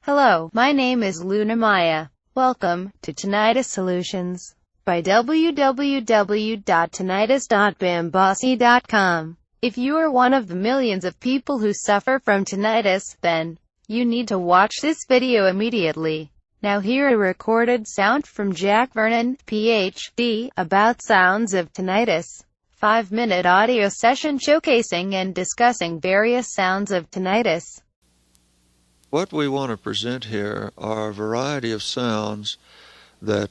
Hello, my name is Luna Maya. Welcome to Tinnitus Solutions by www.tinnitus.bambossy.com. If you are one of the millions of people who suffer from tinnitus, then you need to watch this video immediately. Now hear a recorded sound from Jack Vernon, Ph.D., about sounds of tinnitus. 5-minute audio session showcasing and discussing various sounds of tinnitus. What we want to present here are a variety of sounds that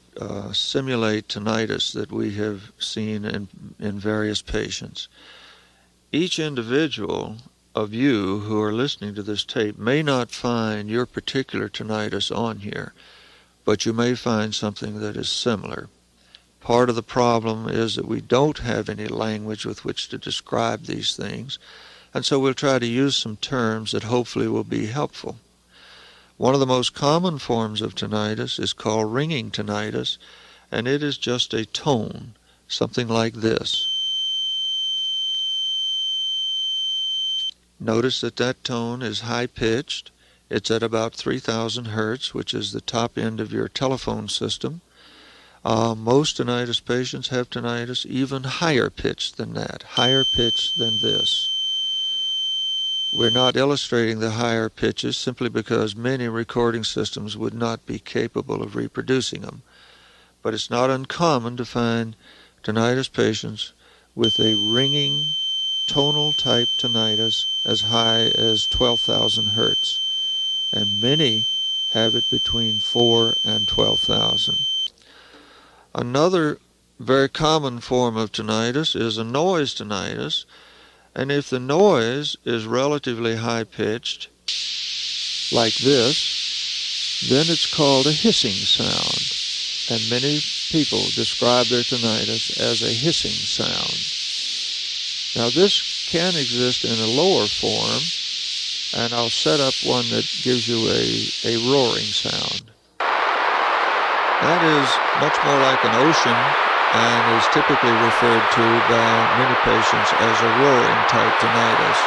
simulate tinnitus that we have seen in various patients. Each individual of you who are listening to this tape may not find your particular tinnitus on here, but you may find something that is similar. Part of the problem is that we don't have any language with which to describe these things, and so we'll try to use some terms that hopefully will be helpful. One of the most common forms of tinnitus is called ringing tinnitus, and it is just a tone, something like this. Notice that that tone is high-pitched. It's at about 3,000 hertz, which is the top end of your telephone system. Most tinnitus patients have tinnitus even higher pitched than that, higher pitched than this. We're not illustrating the higher pitches simply because many recording systems would not be capable of reproducing them. But it's not uncommon to find tinnitus patients with a ringing, tonal type tinnitus as high as 12,000 hertz. And many have it between 4 and 12,000. Another very common form of tinnitus is a noise tinnitus. And if the noise is relatively high-pitched, like this, then it's called a hissing sound. And many people describe their tinnitus as a hissing sound. Now this can exist in a lower form, and I'll set up one that gives you a roaring sound. That is much more like an ocean, and is typically referred to by many patients as a roaring type tinnitus.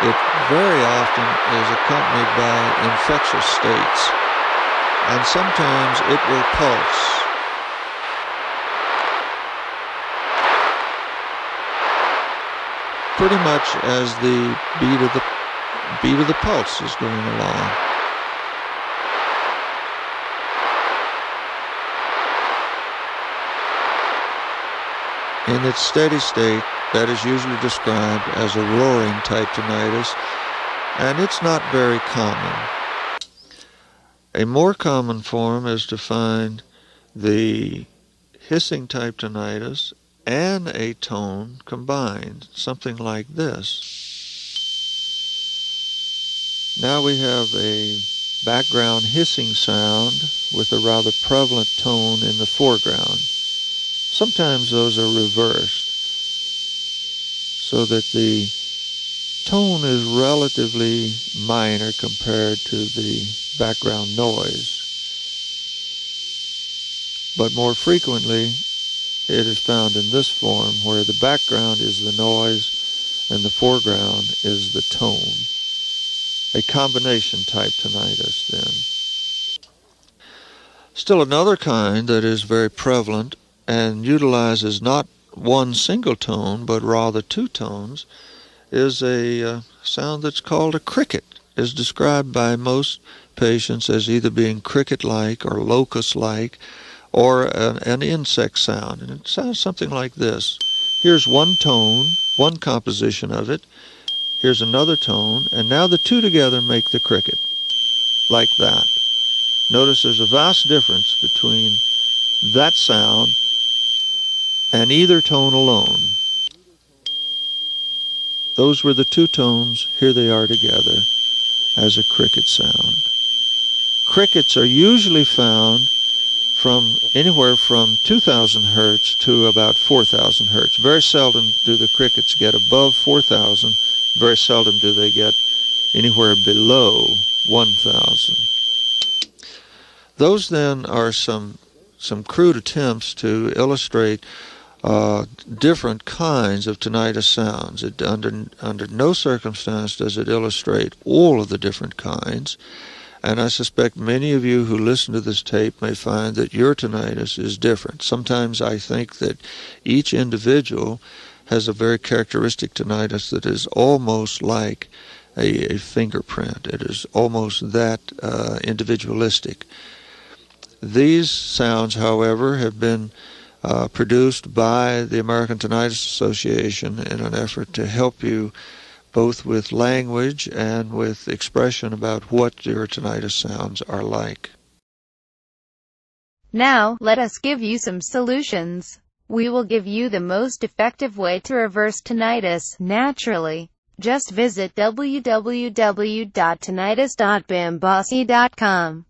It very often is accompanied by infectious states, and sometimes it will pulse. Pretty much as the beat of the pulse is going along. In its steady state, that is usually described as a roaring type tinnitus, and it's not very common. A more common form is to find the hissing type tinnitus and a tone combined, something like this. Now we have a background hissing sound with a rather prevalent tone in the foreground. Sometimes those are reversed, so that the tone is relatively minor compared to the background noise. But more frequently, it is found in this form, where the background is the noise and the foreground is the tone. A combination type tinnitus, then. Still another kind that is very prevalent and utilizes not one single tone, but rather two tones, is a sound that's called a cricket. Is described by most patients as either being cricket-like or locust-like, or an insect sound. And it sounds something like this. Here's one tone, one composition of it. Here's another tone, and now the two together make the cricket, like that. Notice there's a vast difference between that sound and either tone alone. Those were the two tones. Here they are together as a cricket sound. Crickets are usually found from anywhere from 2,000 hertz to about 4,000 hertz. Very seldom do the crickets get above 4,000. Very seldom do they get anywhere below 1,000. Those then are some crude attempts to illustrate different kinds of tinnitus sounds. Under no circumstance does it illustrate all of the different kinds, And I suspect many of you who listen to this tape may find that your tinnitus is different. Sometimes I think that each individual has a very characteristic tinnitus that is almost like a fingerprint. It is almost that individualistic. These sounds, however, have been produced by the American Tinnitus Association in an effort to help you both with language and with expression about what your tinnitus sounds are like. Now, let us give you some solutions. We will give you the most effective way to reverse tinnitus naturally. Just visit www.tinnitus.bambossy.com.